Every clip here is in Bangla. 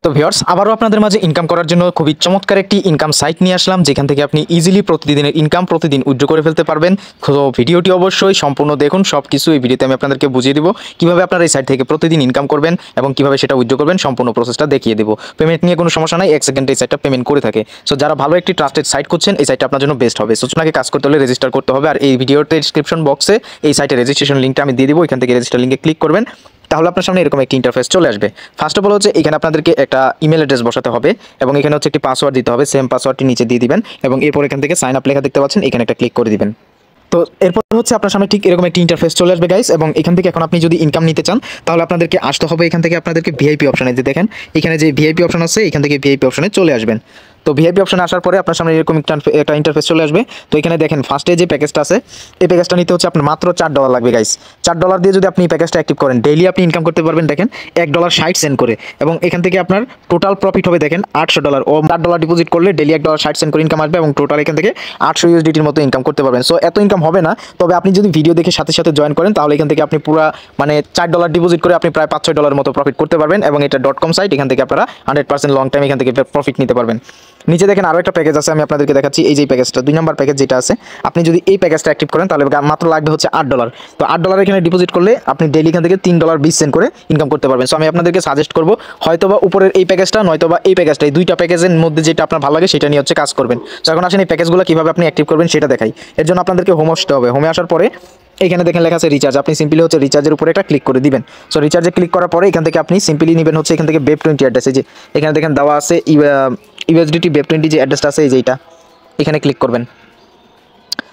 তো ভিউয়ার্স আবারও আপনাদের মাঝে ইনকাম করার জন্য খুবই চমৎকার একটি ইনকাম সাইট নিয়ে আসলাম, যেখান থেকে আপনি ইজিলি প্রতিদিনের ইনকাম প্রতিদিন উইথড্র করে ফেলতে পারবেন। তো ভিডিওটি অবশ্যই সম্পূর্ণ দেখুন, সব কিছু এই ভিডিওতে আমি আপনাদেরকে বুঝিয়ে দিব কিভাবে আপনারা এই সাইট থেকে প্রতিদিন ইনকাম করবেন এবং কিভাবে সেটা উইথড্র করবেন, সম্পূর্ণ প্রসেসটা দেখিয়ে দেবো। পেমেন্ট নিয়ে কোনো সমস্যা নাই, 1 সেকেন্ডে এই সাইটটা পেমেন্ট করে থাকে। সো যারা ভালো একটি ট্রাস্টেড সাইট করছেন, এই সাইটটা আপনার জন্য বেস্ট হবে। সো আপনাকে কাজ করতে হলে রেজিস্টার করতে হবে, আর এই ভিডিওতে ডিসক্রিপশন বক্সে এই সাইটের রেজিস্ট্রেশন লিঙ্কটা আমি দিয়ে দিব, এখান থেকে রেজিস্টার লিঙ্কে ক্লিক করবেন। তাহলে আপনার সামনে এরকম একটি ইন্টারফেস চলে আসবে। ফার্স্ট অফ অল হচ্ছে এখানে আপনাদেরকে একটা ইমেল অ্যাড্রেস বসাতে হবে এবং এখানে হচ্ছে একটি পাসওয়ার্ড দিতে হবে। সেম পাসওয়ার্ডটি নিচে দিয়ে দিবেন এবং এরপর এখান থেকে সাইন আপ লেখা দেখতে পাচ্ছেন, এখানে একটা ক্লিক করে দিবেন। তো এরপর হচ্ছে আপনার সামনে ঠিক এরকম একটি ইন্টারফেস চলে আসবে গাইস, এবং এখান থেকে এখন আপনি যদি ইনকাম নিতে চান তাহলে আপনাদেরকে আসতে হবে এখান থেকে আপনাদেরকে ভিআইপি অপশনে, যে দেখেন এখানে যে ভিআইপি অপশন আছে, এখান থেকে ভিআইপি অপশনে চলে আসবেন। তো ভিআইপি অপশনে আসার পরে আপনার সামনে এরকম একটা ইন্টারফেস চলে আসবে। তো এখানে দেখেন ফার্স্টে যে প্যাকেজটা আছে, এই প্যাকেজটা নিতে হচ্ছে আপনার মাত্র $4 লাগবে গাইস। $4 দিয়ে যদি আপনি এই প্যাকেজটা অ্যাক্টিভ করেন, ডেইলি আপনি ইনকাম করতে পারবেন দেখেন $1.60 করে, এবং এখান থেকে আপনার টোটাল প্রফিট হবে দেখেন $800। ও $8 ডিপোজিট করলে ডেইলি $1.60 করে ইনকাম আসবে এবং টোটাল এখান থেকে 800 USDTর মতো ইনকাম করতে পারবেন। সো এত ইনকাম হবে না, তবে আপনি যদি ভিডিও দেখে সাথে সাথে জয়েন করেন তাহলে এখান থেকে আপনি পুরো মানে $4 ডিপোজিট করে আপনি প্রায় $5-6 মতো প্রফিট করতে পারবেন। এবং এটা .com সাইট, এখান থেকে আপনারা 100% লং টাইম এখান থেকে প্রফিট নিতে পারবেন। নিচে দেখেন আরও একটা প্যাকেজ আছে, আমি আপনাদেরকে দেখাচ্ছি। এই যে প্যাকেজটা 2 নম্বর প্যাকেজ যেটা আছে, আপনি যদি এই প্যাকেজটা অ্যাক্টিভ করেন তাহলে মাত্র লাগবে হচ্ছে $8। তো $8 এখানে ডিপোজিট করলে আপনি ডেইলি এখান থেকে $3.20 করে ইনকাম করতে পারবেন। সো আমি আপনাদেরকে সাজেস্ট করবো হয়তোবা উপরের এই প্যাকেজটা নয়তোবা এই প্যাকেজটা, এই দুইটা প্যাকেজের মধ্যে যেটা আপনার ভালো লাগে সেটা নিয়ে হচ্ছে কাজ করবেন। তো এখন আসেন এই প্যাকেজগুলো কীভাবে আপনি অ্যাক্টিভ করবেন সেটা দেখাই। এর জন্য আপনাদেরকে হোম আসতে হবে। হোমে আসার পরে এখানে দেখেন লেখা আছে রিচার্জ, আপনি সিম্পলি হচ্ছে রিচার্জের উপরে একটা ক্লিক করে দিবেন। সো রিচার্জে ক্লিক করার পরে এখান থেকে আপনি সিম্পলি নেবেন হচ্ছে এখান থেকে BEP20 অ্যাড্রেস, এই যে এখানে দেখেন দেওয়া আছে USDT BEP20 যে অ্যাড্রেসটা আছে, এই যে এইটা এখানে ক্লিক করবেন।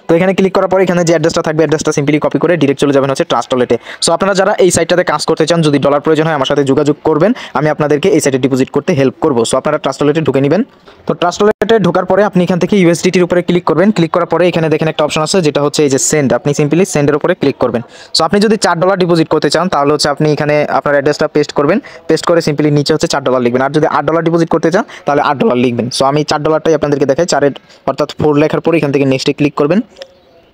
তো এখানে ক্লিক করার পরে এখানে যে অ্যাড্রেসটা থাকবে, অ্যাড্রেসটা সিম্পলি কপি করে ডিরেক্ট চলে যাবেন হচ্ছে ট্রাস্ট ওয়ালেটে। সো আপনারা যারা এই সাইটটাতে কাজ করতে চান, যদি ডলার প্রয়োজন হয় আমার সাথে যোগাযোগ করবেন, আমি আপনাদেরকে এই সাইটে ডিপোজিট করতে হেল্প করবো। সো আপনারা ট্রাস্ট ওয়ালেটে ঢুকে নেবেন। তো ট্রাস্ট ওয়ালেটে ঢোকার পরে আপনি এখান থেকে USDTর উপরে ক্লিক করবেন। ক্লিক করার পরে এখানে দেখেন একটা অপশন আছে যেটা হচ্ছে এই যে সেন্ড, আপনি সিম্পলি সেন্ডের উপরে ক্লিক করবেন। সো আপনি যদি $4 ডিপোজিট করতে চান তাহলে হচ্ছে আপনি এখানে আপনার অ্যাড্রেসটা পেস্ট করবেন, পেস্ট করে সিম্পলি নিচে হচ্ছে $4 লিখবেন। আর যদি $8 ডিপোজিট করতে চান তাহলে $8 লিখবেন। সো আমি $4টাই আপনাদেরকে দেখাই। 4 অর্থাৎ 4 লেখার পরে এখান থেকে নেক্সটে ক্লিক করবেন।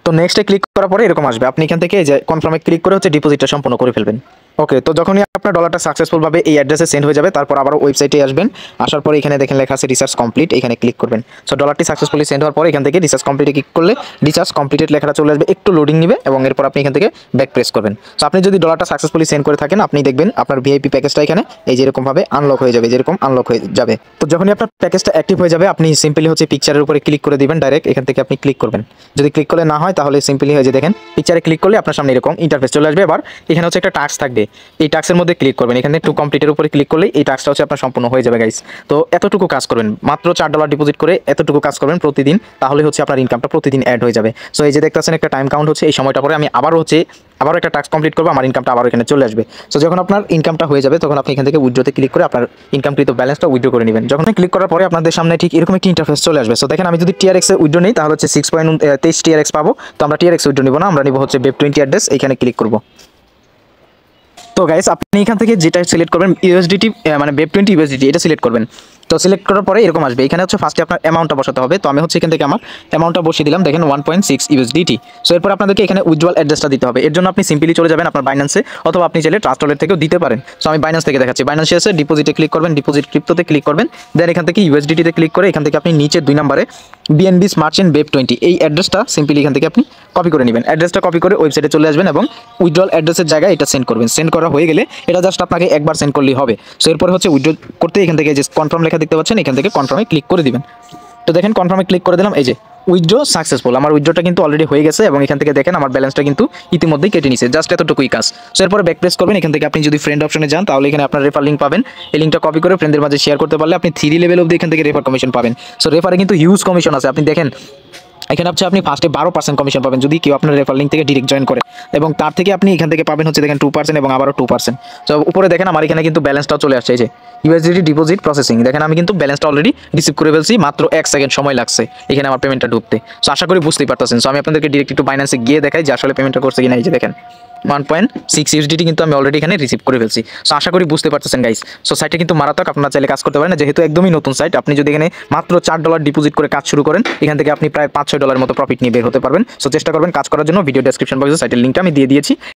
তো নেক্সটে ক্লিক করার পরে এরকম আসবে, আপনি এখান থেকে যে কনফার্মে ক্লিক করে হচ্ছে ডিপোজিটটা সম্পূর্ণ করে ফেলবেন। ওকে, তো যখনই আপনার ডলারটা সাকসেসফুলভাবে এই অ্যাড্রেসে সেন্ড হয়ে যাবে, তারপর আবার ওয়েবসাইটে আসবেন। আসার পরে এখানে দেখেন লেখা আছে রিসার্চ কমপ্লিট, এখানে ক্লিক করবেন। সো ডলারটি সাকসেসফুলি সেন্ড হওয়ার পরে এখান থেকে রিসার্চ কমপ্লিটে ক্লিক করলে রিসার্চ কমপ্লিটেড লেখাটা চলে আসবে, একটু লোডিং নেবে এবং এরপর আপনি এখান থেকে ব্যাক প্রেস করবেন। সো আপনি যদি ডলারটা সাকসেসফুলি সেন্ড করে থাকেন, আপনি দেখবেন আপনার ভিআইপি প্যাকেজটা এখানে এই যেরকমভাবে আনলক হয়ে যাবে, যেরকম আনলক হয়ে যাবে। তো যখনই আপনার প্যাকেজটা অ্যাক্টিভ হয়ে যাবে, আপনি সিম্পলি হচ্ছে পিকচারের উপরে ক্লিক করে দিবেন, ডাইরেক্ট এখান থেকে আপনি ক্লিক করবেন। যদি ক্লিক করলে না হয় তাহলে সিম্পলি হয়ে যায়, দেখেন পিকচারে ক্লিক করলে আপনার সামনে এরকম ইন্টারফেস চলে আসবে। এবার এখানে হচ্ছে একটা টাস্ক থাকবে, এই টাস্কের মধ্যে ক্লিক করবেন। এখানে টু কমপ্লিটের উপরে ক্লিক করলে এই টাস্কটা হচ্ছে আপনার সম্পূর্ণ হয়ে যাবে গাইস। তো এতটুকু কাজ করবেন, মাত্র $4 ডিপোজিট করে এতটুকু কাজ করবেন প্রতিদিন, তাহলে হচ্ছে আপনার ইনকামটা প্রতিদিন অ্যাড হয়ে যাবে। সো এই যে দেখতেছেন একটা টাইম কাউন্ট হচ্ছে, এই সময়টা পরে আমি আবারও একটা টাস্ক কমপ্লিট করবো, আমার ইনকামটা আবার এখানে চলে আসবে। সো যখন আপনার ইনকামটা হয়ে যাবে তখন আপনি এখান থেকে উইথড্রোতে ক্লিক করে আপনার ইনকামকৃত ব্যালেন্সটা উইথড্র করে নেবেন। যখন ক্লিক করার পরে আপনাদের সামনে ঠিক এরকম একটি ইন্টারফেস চলে আসবে। সো দেখেন আমি যদি TRX এ উইথড্রো নিই তাহলে হচ্ছে 6.23 TRX পাবো। তো আমরা TRX উইথড্রো নিব না, আমরা নিব হচ্ছে BEP20 অ্যাড্রেস, এখানে ক্লিক করব। তো গাইস আপনি এখান থেকে যেটা সিলেক্ট করবেন USDT মানে BEP20 USDT এটা সিলেক্ট করবেন। তো সিলেক্ট করার পরে এরকম আসবে, এখানে হচ্ছে ফার্স্টে আপনার অ্যামাউন্টটা বসাতে হবে। তো আমি হচ্ছে এখান থেকে আমার অ্যামাউন্টটা বসিয়ে দিলাম, দেখেন 1.6 USDT। সো এরপর আপনাদেরকে এখানে উইথড্রয়াল অ্যাড্রেসটা দিতে হবে। এর জন্য আপনি সিম্পলি চলে যাবেন আপনার বাইন্যান্সে, অথবা আপনি চাইলে ট্রাস্ট ওয়ালেট থেকেও দিতে পারেন। সো আমি বাইন্যান্স থেকে দেখাচ্ছি। বাইন্যান্সে এসে ডিপোজিটে ক্লিক করবেন, ডিপোজিট ক্রিপ্টোতে ক্লিক করবেন, দেন এখান থেকে USDTতে ক্লিক করে এখান থেকে আপনি নিচে 2 নম্বরে BNB স্মার্ট চেইন BEP20 এই অ্যাড্রেসটা সিম্পলি এখান থেকে আপনি কপি করে নেবেন। অ্যাড্রেসটা কপি করে ওয়েবসাইটে চলে আসবেন এবং উইথড্রয়াল অ্যাড্রেসের জায়গায় এটা সেন্ড করবেন। সেন্ড করা হয়ে গেলে এটা জাস্ট আপনাকে একবার সেন্ড করলেই হবে। সো এরপর হচ্ছে উইথড্র করতে এখান থেকে যে কনফার্ম লেখা দেখতে পাচ্ছেন, এখান থেকে কনফার্মে ক্লিক করে দিবেন। তো দেখেন কনফার্মে ক্লিক করে দিলাম, এই যে উইথড্র সাকসেসফুল, আমার উইথড্রটা কিন্তু অলরেডি হয়ে গেছে এবং এখান থেকে দেখেন আমার ব্যালেন্সটা কিন্তু ইতিমধ্যেই কেটে নিছে, জাস্ট এতটুকুই কাজ। সো এরপরে ব্যাক প্রেস করবেন। এখান থেকে আপনি যদি ফ্রেন্ড অপশনে যান তাহলে এখানে আপনার রেফার লিঙ্ক পাবেন। এই লিঙ্কটা কপি করে ফ্রেন্ডদের মাঝে শেয়ার করতে পারলে আপনি 3 লেভেল অবধি এখান থেকে রেফার কমিশন পাবেন। সো রেফারে কিন্তু হিউজ কমিশন আছে, আপনি দেখেন এখানে হচ্ছে আপনি ফার্স্টে 12% কমিশন পাবেন যদি কেউ আপনার রেফার লিঙ্ক থেকে ডিরেক্ট জয়েন করে, এবং তার থেকে আপনি এখান থেকে পাবেন হচ্ছে দেখেন 2% এবং আবারও 2%। তো উপরে দেখেন আমার এখানে কিন্তু ব্যালেন্সটাও চলে আসছে, এই যে USDT ডিপোজিট প্রসেসিং, দেখেন আমি কিন্তু ব্যালেন্সটা অলরেডি রিসিভ করে ফেলছি, মাত্র 1 সেকেন্ড সময় লাগছে এখানে আমার পেমেন্টটা ঢুকতে। সো আশা করি বুঝতেই পারতেছেন। সো আমি আপনাদেরকে ডিরেক্ট একটু বাইন্যান্সে গিয়ে দেখাই যে আসলে পেমেন্টটা করছে কিনা। এই যে দেখেন 1.6 USDT কিন্তু আমি অলরেডি এখানে রিসিভ করে ফেলছি। সো আশা করি বুঝতে পারতেছেন গাইস। সো সাইটটা কিন্তু মারাত্মক, আপনারা চাইলে কাজ করতে পারেন, যেহেতু একদমই নতুন সাইট। আপনি যদি এখানে মাত্র $4 ডিপোজিট করে কাজ শুরু করেন, এখান থেকে আপনি প্রায় $5-6 মতো প্রফিট নিয়ে বের হতে পারবেন। সো চেষ্টা করবেন কাজ করার জন্য। ভিডিও ডেসক্রিপশন বক্সে সাইটের লিঙ্কটা আমি দিয়ে দিয়েছি।